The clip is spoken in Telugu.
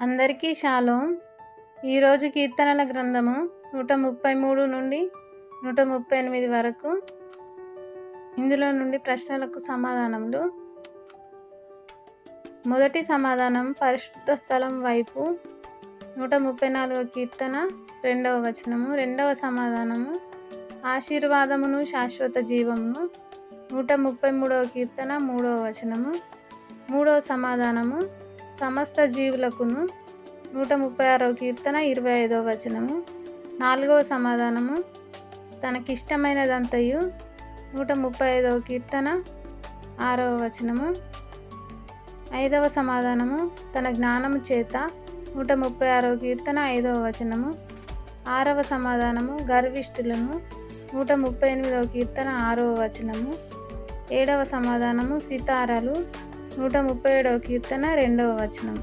అందరికీ షాలోం. ఈరోజు కీర్తనల గ్రంథము 133 నుండి 138 వరకు. ఇందులో నుండి ప్రశ్నలకు సమాధానములు. మొదటి సమాధానం పరిశుద్ధ స్థలం వైపు 134 కీర్తన 2వ వచనము. రెండవ సమాధానము ఆశీర్వాదమును శాశ్వత జీవమును 133 కీర్తన 3వ వచనము. మూడవ సమాధానము సమస్త జీవులకును 136 కీర్తన 25వ వచనము. నాలుగవ సమాధానము తనకిష్టమైనదంతయు 135వ కీర్తన 6వ వచనము. ఐదవ సమాధానము తన జ్ఞానము చేత 136వ కీర్తన 5వ వచనము. ఆరవ సమాధానము గర్విష్ఠులను 138వ కీర్తన 6వ వచనము. ఏడవ సమాధానము సితారాలు 137వ కీర్తన 2వ వచనం.